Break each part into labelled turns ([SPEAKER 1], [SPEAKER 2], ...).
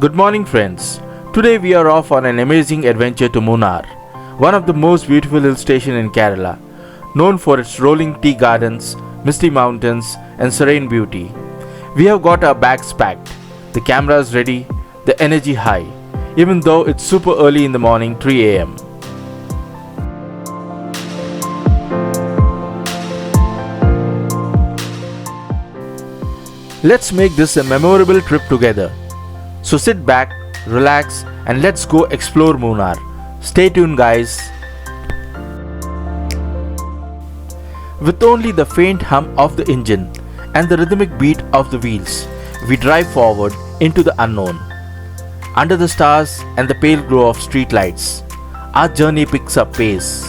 [SPEAKER 1] Good morning friends. Today we are off on an amazing adventure to Munnar, one of the most beautiful hill stations in Kerala, known for its rolling tea gardens, misty mountains and serene beauty. We have got our bags packed, the cameras ready, the energy high, even though it's super early in the morning 3 a.m. Let's make this a memorable trip together. So sit back, relax and let's go explore Munnar. Stay tuned guys. With only the faint hum of the engine and the rhythmic beat of the wheels, we drive forward into the unknown. Under the stars and the pale glow of street lights, our journey picks up pace.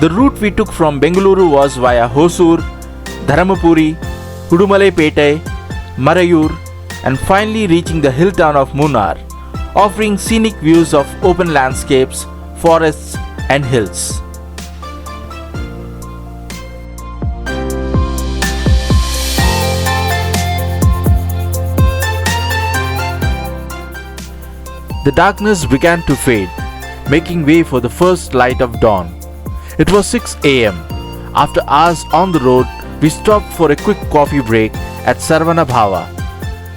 [SPEAKER 1] The route we took from Bengaluru was via Hosur, Dharmapuri, Udumalai-Pettai, Marayur and finally reaching the hill town of Munnar, offering scenic views of open landscapes, forests and hills. The darkness began to fade, making way for the first light of dawn. It was 6 a.m. After hours on the road, we stopped for a quick coffee break at Sarvana Bhava,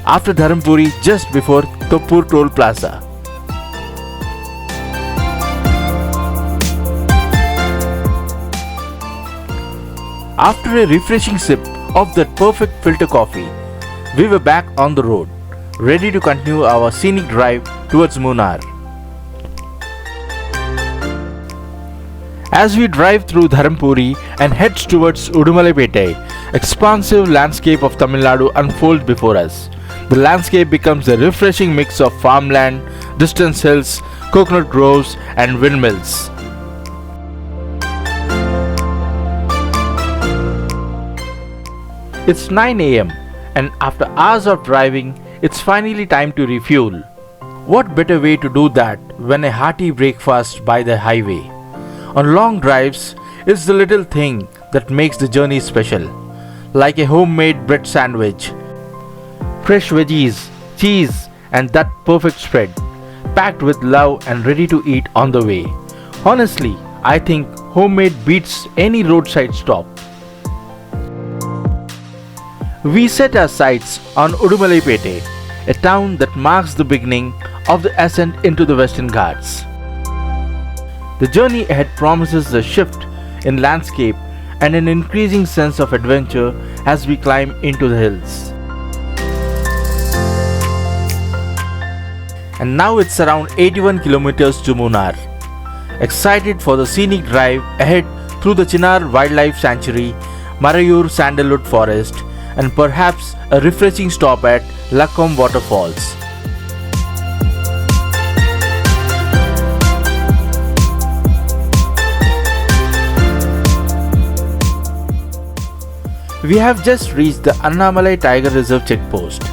[SPEAKER 1] after Dharmapuri just before Toppur Toll Plaza. After a refreshing sip of that perfect filter coffee, we were back on the road, ready to continue our scenic drive towards Munnar. As we drive through Dharmapuri and head towards Udumalai-Pettai, expansive landscape of Tamil Nadu unfolds before us. The landscape becomes a refreshing mix of farmland, distant hills, coconut groves and windmills. It's 9 a.m. and after hours of driving, it's finally time to refuel. What better way to do that when a hearty breakfast by the highway? On long drives, it's the little thing that makes the journey special, like a homemade bread sandwich, fresh veggies, cheese and that perfect spread, packed with love and ready to eat on the way. Honestly, I think homemade beats any roadside stop. We set our sights on Udumalai-Pettai, a town that marks the beginning of the ascent into the Western Ghats. The journey ahead promises a shift in landscape and an increasing sense of adventure as we climb into the hills. And now it's around 81 kilometers to Munnar. Excited for the scenic drive ahead through the Chinnar Wildlife Sanctuary, Marayur Sandalwood Forest and perhaps a refreshing stop at Lakkom Waterfalls. We have just reached the Anaimalai Tiger Reserve checkpost.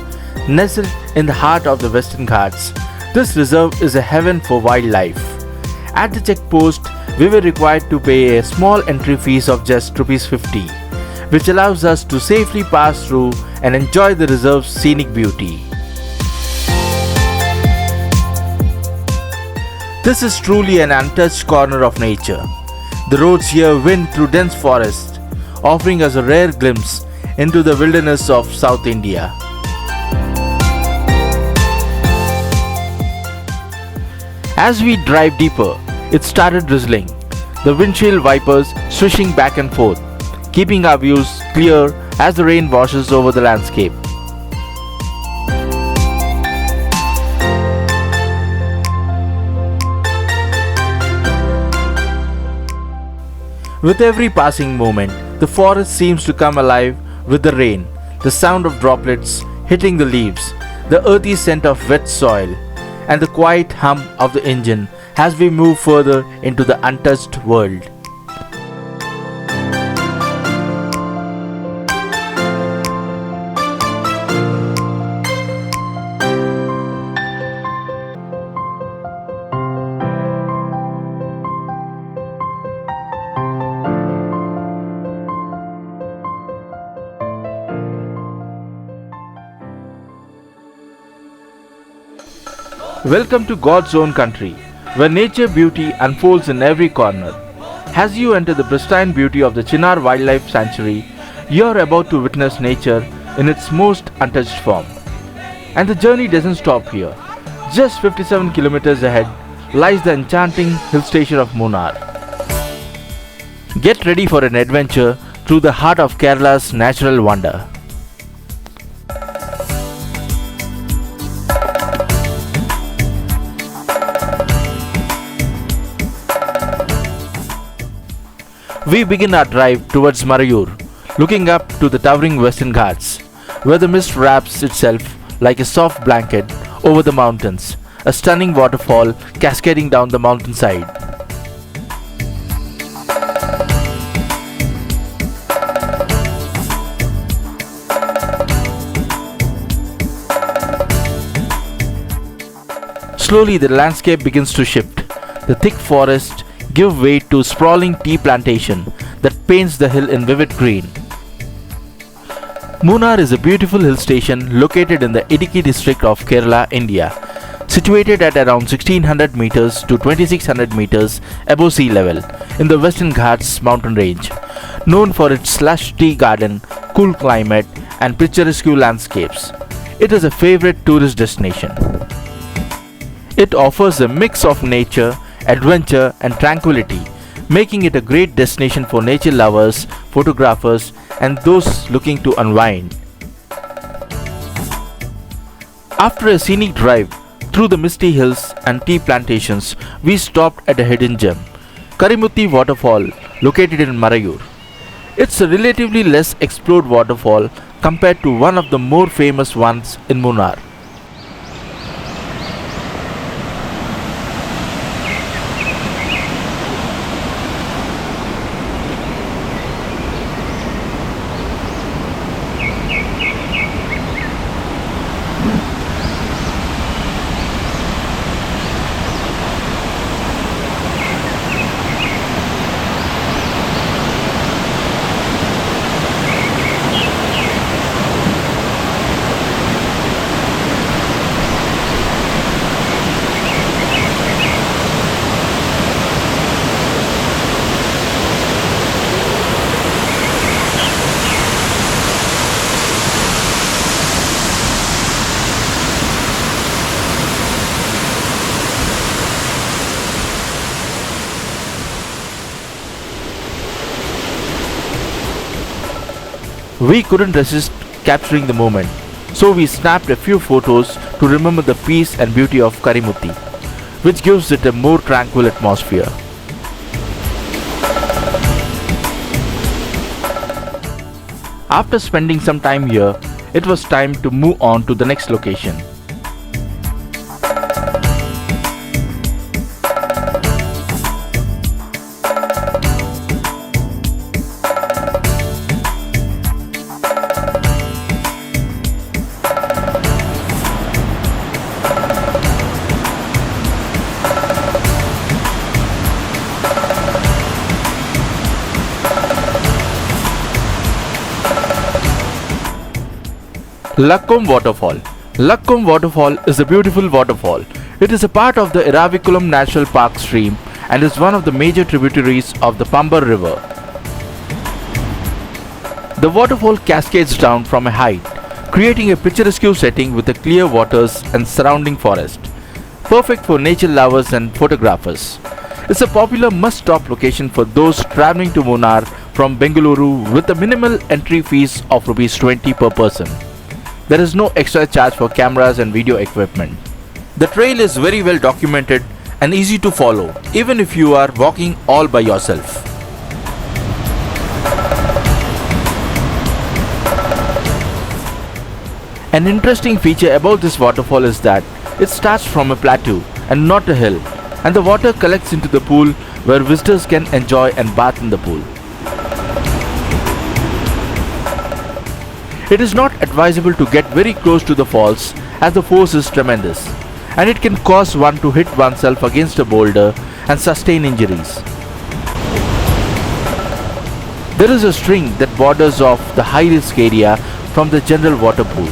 [SPEAKER 1] Nestled in the heart of the Western Ghats, this reserve is a heaven for wildlife. At the checkpost, we were required to pay a small entry fees of just ₹50, which allows us to safely pass through and enjoy the reserve's scenic beauty. This is truly an untouched corner of nature. The roads here wind through dense forests, offering us a rare glimpse into the wilderness of South India. As we drive deeper, it started drizzling, the windshield wipers swishing back and forth, keeping our views clear as the rain washes over the landscape. With every passing moment, the forest seems to come alive with the rain, the sound of droplets hitting the leaves, the earthy scent of wet soil, and the quiet hum of the engine as we move further into the untouched world. Welcome to God's own country, where nature beauty unfolds in every corner. As you enter the pristine beauty of the Chinnar Wildlife Sanctuary, you are about to witness nature in its most untouched form. And the journey doesn't stop here. Just 57 kilometers ahead lies the enchanting hill station of Munnar. Get ready for an adventure through the heart of Kerala's natural wonder. We begin our drive towards Marayur, looking up to the towering Western Ghats, where the mist wraps itself like a soft blanket over the mountains, a stunning waterfall cascading down the mountainside. Slowly the landscape begins to shift. The thick forests give way to sprawling tea plantation that paints the hill in vivid green. Munnar is a beautiful hill station located in the Idukki district of Kerala, India, situated at around 1600 meters to 2600 meters above sea level in the Western Ghats mountain range, known for its lush tea garden, cool climate and picturesque landscapes. It is a favorite tourist destination. It offers a mix of nature, adventure and tranquility, making it a great destination for nature lovers, photographers and those looking to unwind. After a scenic drive through the misty hills and tea plantations, we stopped at a hidden gem, Karimutti waterfall located in Marayur. It's a relatively less explored waterfall compared to one of the more famous ones in Munnar. We couldn't resist capturing the moment, so we snapped a few photos to remember the peace and beauty of Karimutti, which gives it a more tranquil atmosphere. After spending some time here, it was time to move on to the next location. Lakkom Waterfall. Lakkom Waterfall is a beautiful waterfall. It is a part of the Eraviculam National Park stream and is one of the major tributaries of the Pambar River. The waterfall cascades down from a height, creating a picturesque setting with the clear waters and surrounding forest, perfect for nature lovers and photographers. It's a popular must-stop location for those traveling to Munnar from Bengaluru with a minimal entry fees of Rs 20 per person. There is no extra charge for cameras and video equipment. The trail is very well documented and easy to follow, even if you are walking all by yourself. An interesting feature about this waterfall is that it starts from a plateau and not a hill, and the water collects into the pool where visitors can enjoy and bath in the pool. It is not advisable to get very close to the falls as the force is tremendous and it can cause one to hit oneself against a boulder and sustain injuries. There is a string that borders off the high risk area from the general water pool.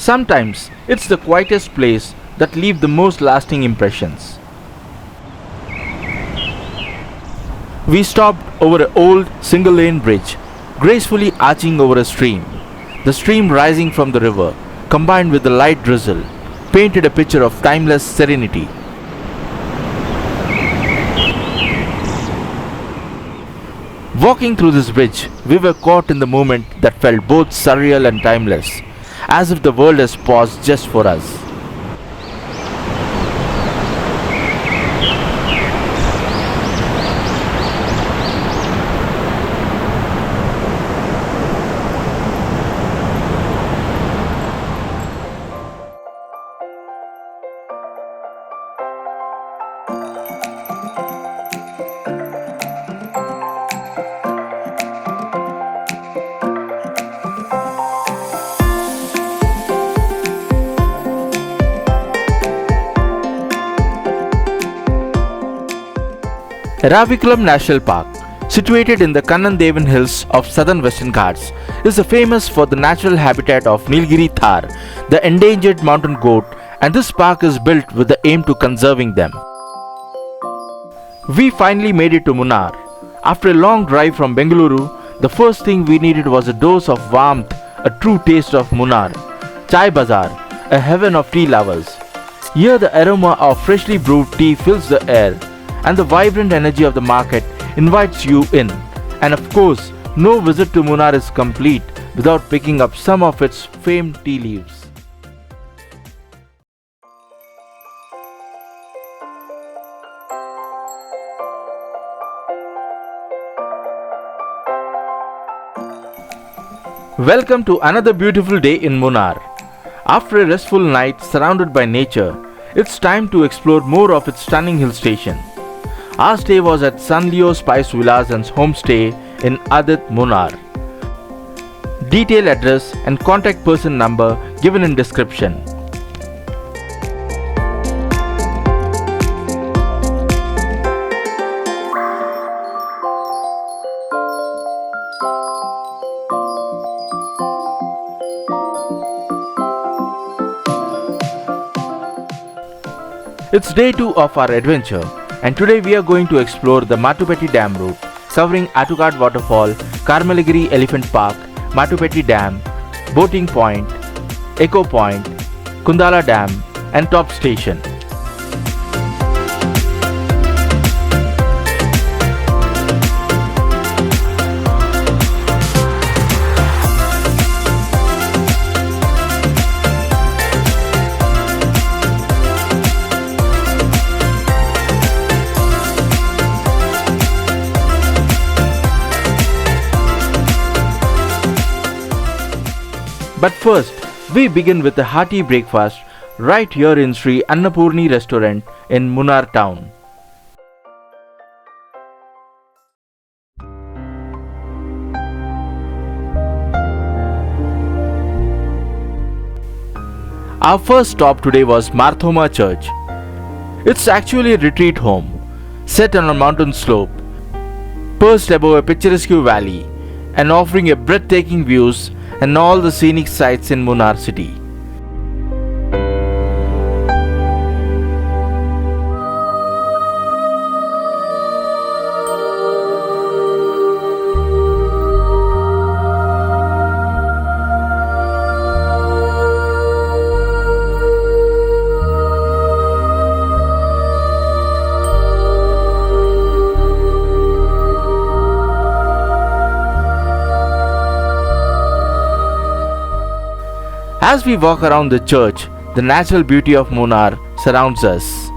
[SPEAKER 1] sometimes it's the quietest place that leave the most lasting impressions. We stopped over an old single-lane bridge, gracefully arching over a stream. The stream rising from the river, combined with the light drizzle, painted a picture of timeless serenity. Walking through this bridge, we were caught in the moment that felt both surreal and timeless, as if the world has paused just for us. Ernakulam National Park, situated in the Kannandevan Hills of southern Western Ghats, is famous for the natural habitat of Nilgiri Thar, the endangered mountain goat, and this park is built with the aim to conserving them. We finally made it to Munnar. After a long drive from Bengaluru, the first thing we needed was a dose of warmth, a true taste of Munnar. Chai Bazaar, a heaven of tea lovers. Here the aroma of freshly brewed tea fills the air, and the vibrant energy of the market invites you in. And of course, no visit to Munnar is complete without picking up some of its famed tea leaves. Welcome to another beautiful day in Munnar. After a restful night surrounded by nature, it's time to explore more of its stunning hill station. Our stay was at Sunleo Spice Villas and Homestay in Adit, Munnar. Detailed address and contact person number given in description. It's day 2 of our adventure, and today we are going to explore the Mattupetty Dam route, covering Attukad waterfall, Karmalagiri Elephant Park, Mattupetty Dam, Boating Point, Echo Point, Kundala Dam, and Top Station. But first, we begin with a hearty breakfast right here in Sri Annapurni restaurant in Munnar town. Our first stop today was Marthoma Church. It's actually a retreat home, set on a mountain slope, perched above a picturesque valley, and offering a breathtaking views and all the scenic sights in Munnar city. As we walk around the church, the natural beauty of Munnar surrounds us.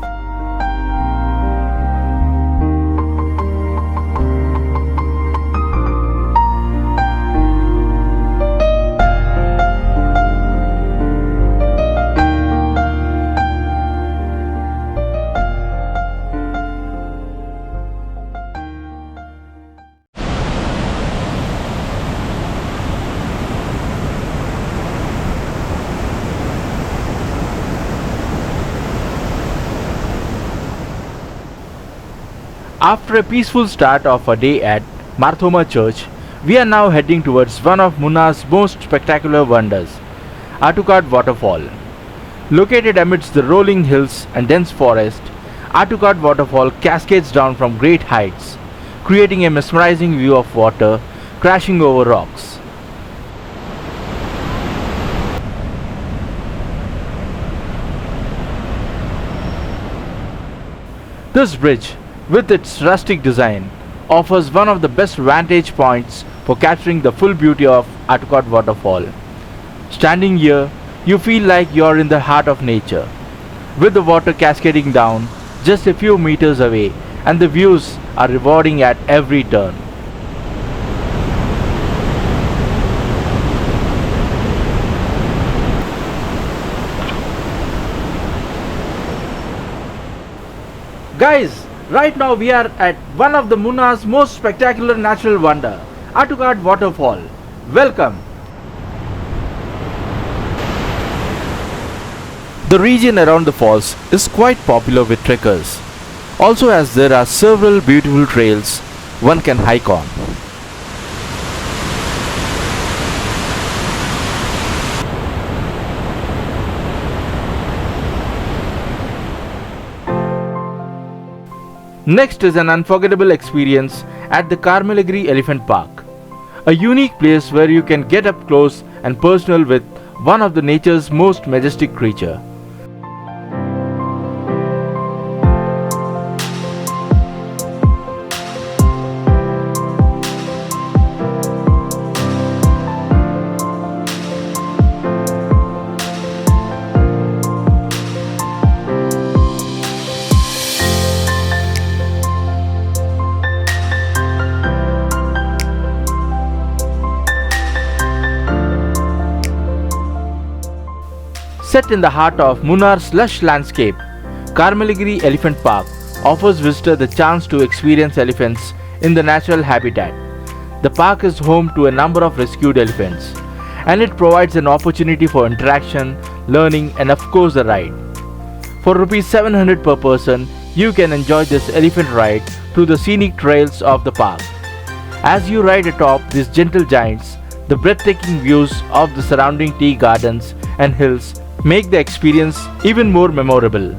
[SPEAKER 1] After a peaceful start of our day at Marthoma Church, we are now heading towards one of Munnar's most spectacular wonders, Attukad waterfall. Located amidst the rolling hills and dense forest, Attukad waterfall cascades down from great heights, creating a mesmerizing view of water crashing over rocks. This bridge, with its rustic design, offers one of the best vantage points for capturing the full beauty of Attukad waterfall. Standing here, you feel like you're in the heart of nature, with the water cascading down just a few meters away, and the views are rewarding at every turn. Guys, right now we are at one of the Munnar's most spectacular natural wonder, Attukad waterfall. Welcome. The region around the falls is quite popular with trekkers, also as there are several beautiful trails one can hike on. Next is an unforgettable experience at the Karmalagiri Elephant Park, a unique place where you can get up close and personal with one of the nature's most majestic creatures. Set in the heart of Munnar's lush landscape, Karmalagiri Elephant Park offers visitors the chance to experience elephants in the natural habitat. The park is home to a number of rescued elephants, and it provides an opportunity for interaction, learning, and of course a ride. For Rs 700 per person, you can enjoy this elephant ride through the scenic trails of the park. As you ride atop these gentle giants, the breathtaking views of the surrounding tea gardens and hills make the experience even more memorable.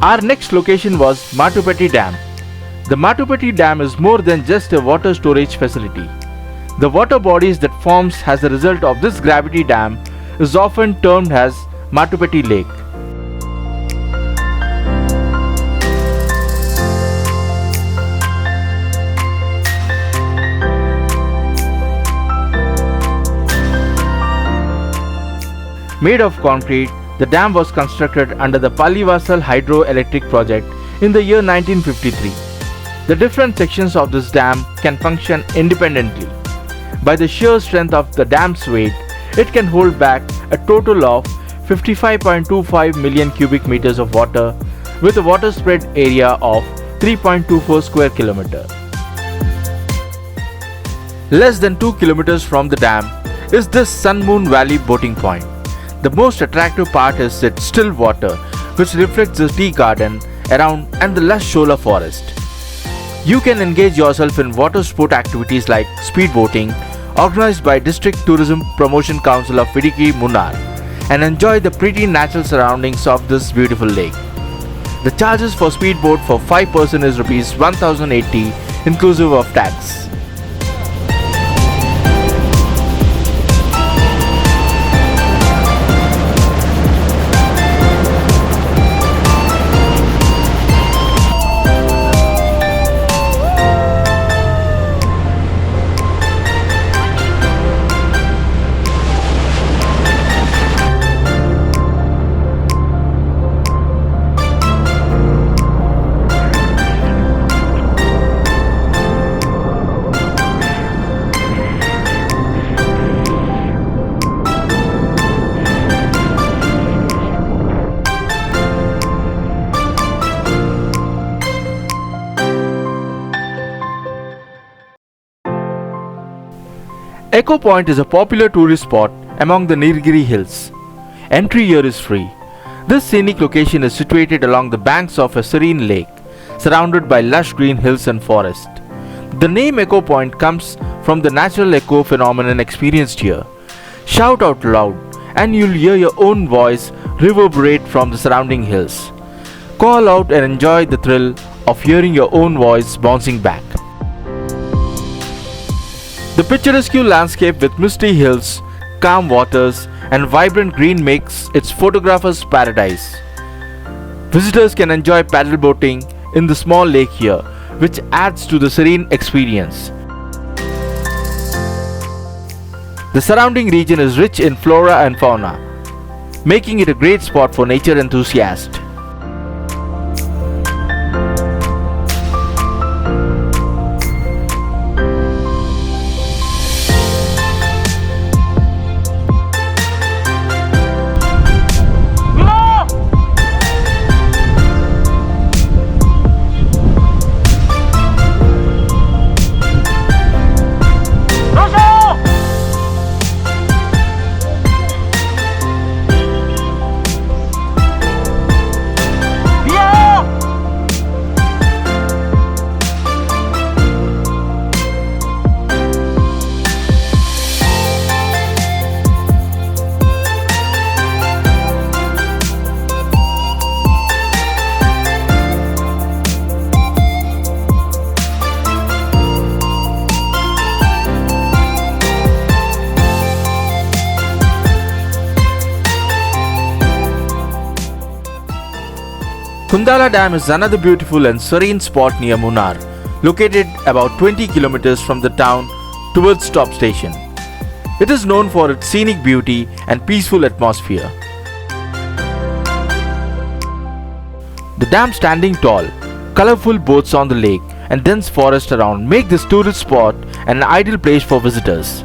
[SPEAKER 1] Our next location was Mattupetty Dam. The Mattupetty Dam is more than just a water storage facility. The water bodies that forms as a result of this gravity dam is often termed as Mattupetty Lake. Made of concrete, the dam was constructed under the Pallivasal hydroelectric project in the year 1953. The different sections of this dam can function independently, By the sheer strength of the dam's weight, it can hold back a total of 55.25 million cubic meters of water with a water spread area of 3.24 square kilometer. Less than 2 kilometers from the dam is this Sun Moon Valley boating point. The most attractive part is its still water, which reflects the tea garden around and the lush shola forest. You can engage yourself in water sport activities like speedboating, organized by District Tourism Promotion Council of Idukki, Munnar, and enjoy the pretty natural surroundings of this beautiful lake. The charges for speedboat for 5 person is Rs 1080 inclusive of tax. Echo Point is a popular tourist spot among the Nilgiri hills. Entry here is free. This scenic location is situated along the banks of a serene lake, surrounded by lush green hills and forest. The name Echo Point comes from the natural echo phenomenon experienced here. Shout out loud and you'll hear your own voice reverberate from the surrounding hills. Call out and enjoy the thrill of hearing your own voice bouncing back. The picturesque landscape with misty hills, calm waters, and vibrant green makes its photographer's paradise. Visitors can enjoy paddle boating in the small lake here, which adds to the serene experience. The surrounding region is rich in flora and fauna, making it a great spot for nature enthusiasts. Kundala Dam is another beautiful and serene spot near Munnar, located about 20 kilometers from the town towards top station. It is known for its scenic beauty and peaceful atmosphere. The dam standing tall, colorful boats on the lake and dense forest around make this tourist spot an ideal place for visitors.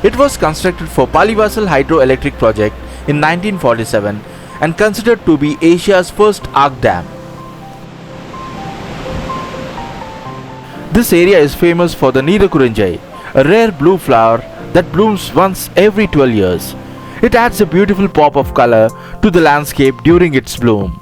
[SPEAKER 1] It was constructed for Palivasal Hydroelectric Project in 1947 and considered to be Asia's first arc dam. This area is famous for the Neelakurinjai, a rare blue flower that blooms once every 12 years. It adds a beautiful pop of color to the landscape during its bloom.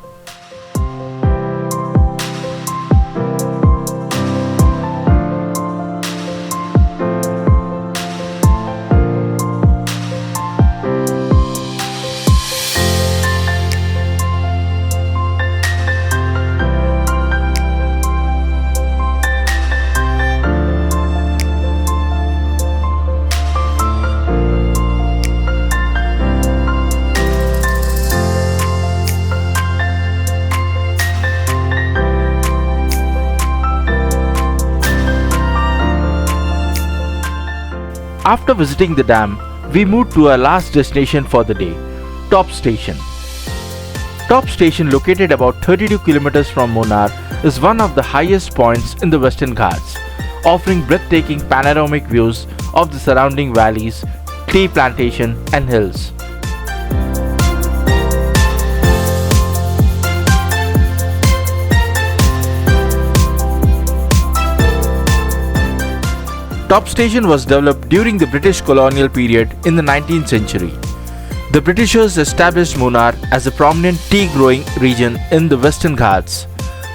[SPEAKER 1] After visiting the dam, we moved to our last destination for the day, Top Station. Top Station, located about 32 kilometers from Munnar, is one of the highest points in the Western Ghats, offering breathtaking panoramic views of the surrounding valleys, tea plantation and hills. Top Station was developed during the British colonial period in the 19th century. The Britishers established Munnar as a prominent tea-growing region in the Western Ghats.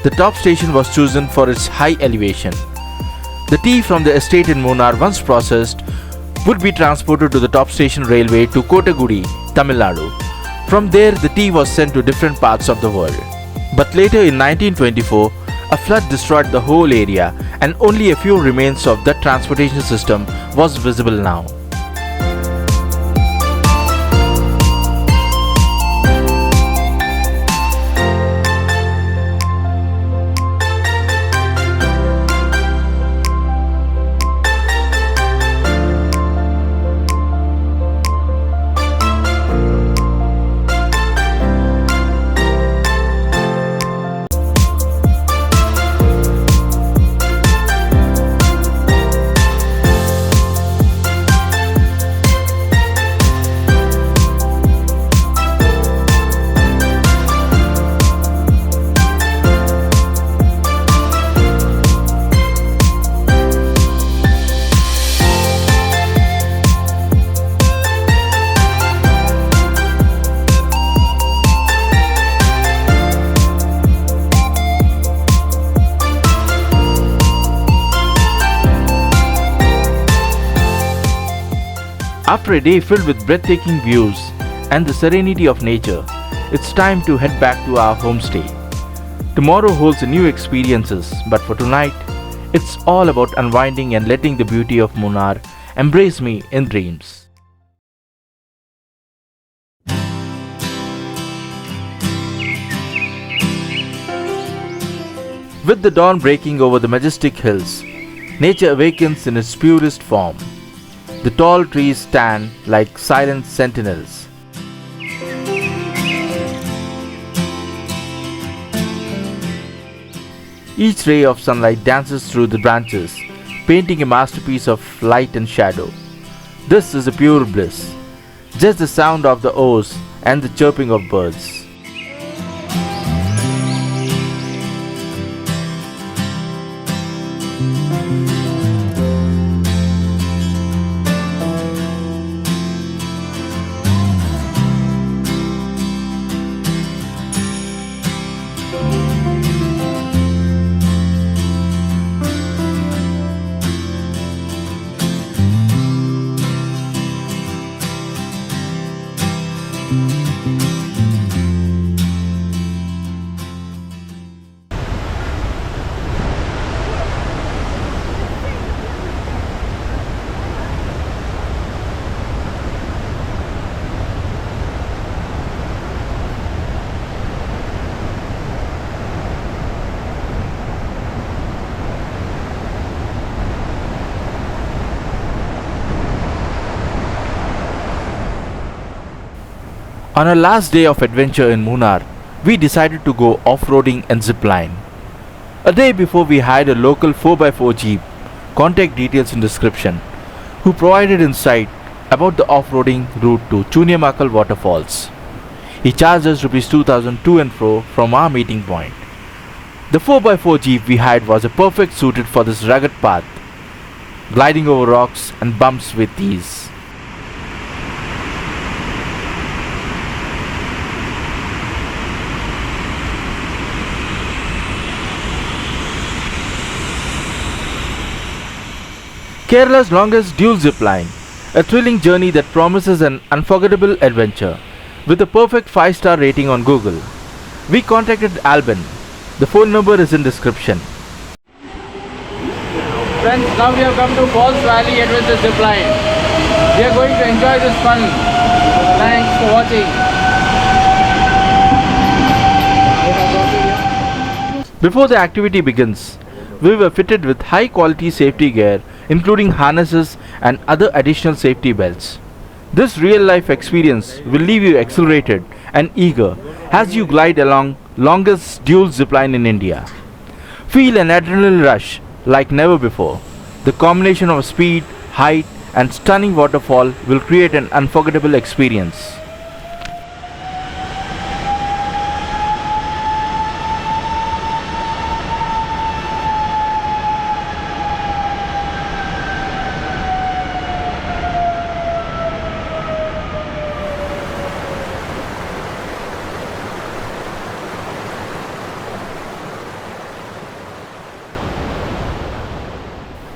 [SPEAKER 1] The Top Station was chosen for its high elevation. The tea from the estate in Munnar, once processed, would be transported to the Top Station railway to Kottagudi, Tamil Nadu. From there, the tea was sent to different parts of the world. But later in 1924, a flood destroyed the whole area and only a few remains of that transportation system was visible now. After a day filled with breathtaking views and the serenity of nature, it's time to head back to our homestay. Tomorrow holds new experiences, but for tonight, it's all about unwinding and letting the beauty of Munnar embrace me in dreams. With the dawn breaking over the majestic hills, nature awakens in its purest form. The tall trees stand like silent sentinels. Each ray of sunlight dances through the branches, painting a masterpiece of light and shadow. This is a pure bliss, just the sound of the oars and the chirping of birds. On our last day of adventure in Munnar, we decided to go off-roading and zipline. A day before, we hired a local 4x4 jeep, contact details in description, who provided insight about the off-roading route to Chuniamakal waterfalls. He charged us Rs 2,000 to and fro from our meeting point. The 4x4 jeep we hired was a perfect suited for this rugged path, gliding over rocks and bumps with ease. Kerala's longest dual zipline, a thrilling journey that promises an unforgettable adventure, with a perfect 5-star rating on Google. We contacted Alban. The phone number is in description. Friends, now we have come to Falls Valley Adventure Zipline. We are going to enjoy this fun. Thanks for watching. Before the activity begins, we were fitted with high quality safety gear, including harnesses and other additional safety belts. This real life experience will leave you exhilarated and eager as you glide along longest dual zipline in India. Feel an adrenaline rush like never before. The combination of speed, height, and stunning waterfall will create an unforgettable experience.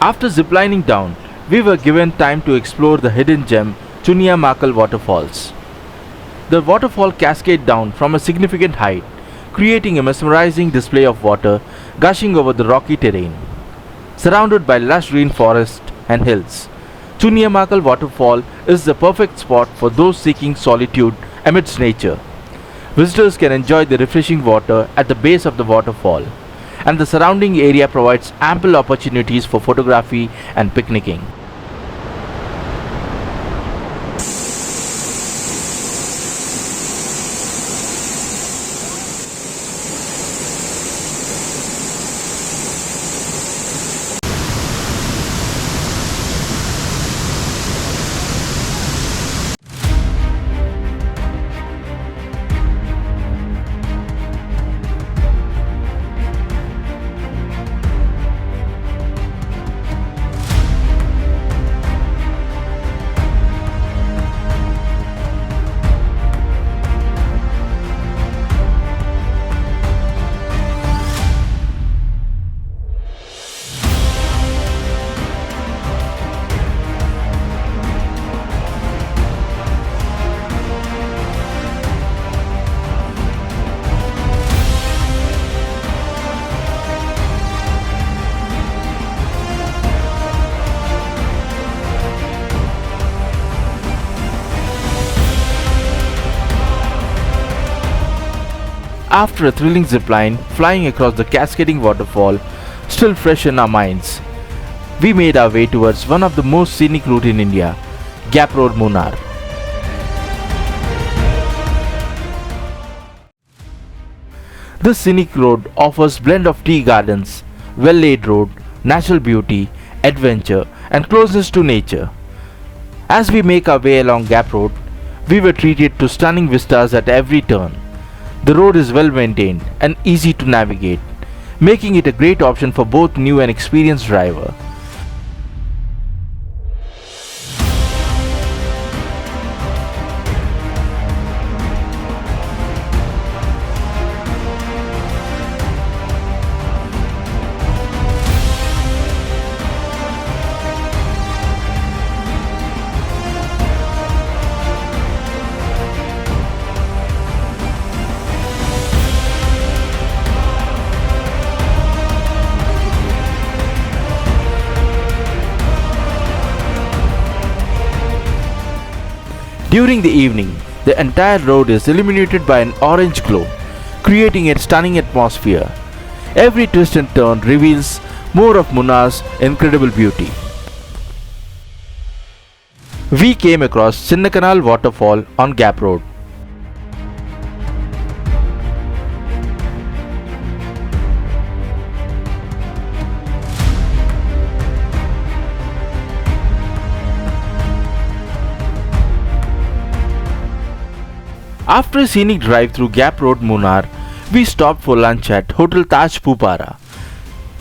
[SPEAKER 1] After ziplining down, we were given time to explore the hidden gem Chunniyamakal waterfalls. The waterfall cascades down from a significant height, creating a mesmerizing display of water gushing over the rocky terrain. Surrounded by lush green forest and hills, Chunniyamakal waterfall is the perfect spot for those seeking solitude amidst nature. Visitors can enjoy the refreshing water at the base of the waterfall, and the surrounding area provides ample opportunities for photography and picnicking. After a thrilling zipline flying across the cascading waterfall, still fresh in our minds, we made our way towards one of the most scenic routes in India, Gap Road, Munnar. This scenic road offers blend of tea gardens, well-laid road, natural beauty, adventure, and closeness to nature. As we make our way along Gap Road, we were treated to stunning vistas at every turn. The road is well maintained and easy to navigate, making it a great option for both new and experienced driver. During the evening, the entire road is illuminated by an orange glow, creating a stunning atmosphere. Every twist and turn reveals more of Munnar's incredible beauty. We came across Sinnakanal waterfall on Gap Road. After a scenic drive through Gap Road, Munnar, we stopped for lunch at Hotel Taj Pupara.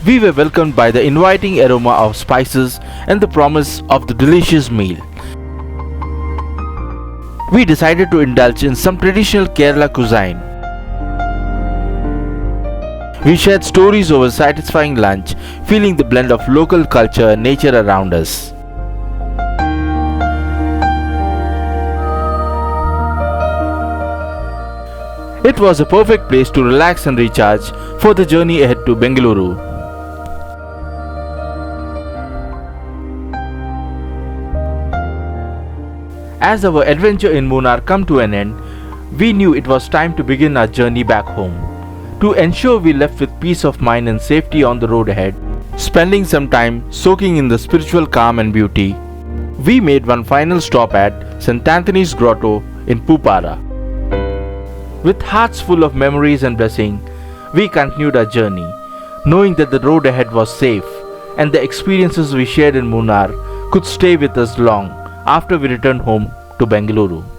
[SPEAKER 1] We were welcomed by the inviting aroma of spices and the promise of the delicious meal. We decided to indulge in some traditional Kerala cuisine. We shared stories over satisfying lunch, feeling the blend of local culture and nature around us. It was a perfect place to relax and recharge for the journey ahead to Bengaluru. As our adventure in Munnar come to an end, we knew it was time to begin our journey back home. To ensure we left with peace of mind and safety on the road ahead, spending some time soaking in the spiritual calm and beauty, we made one final stop at St. Anthony's Grotto in Pupara. With hearts full of memories and blessing, we continued our journey, knowing that the road ahead was safe and the experiences we shared in Munnar could stay with us long after we returned home to Bengaluru.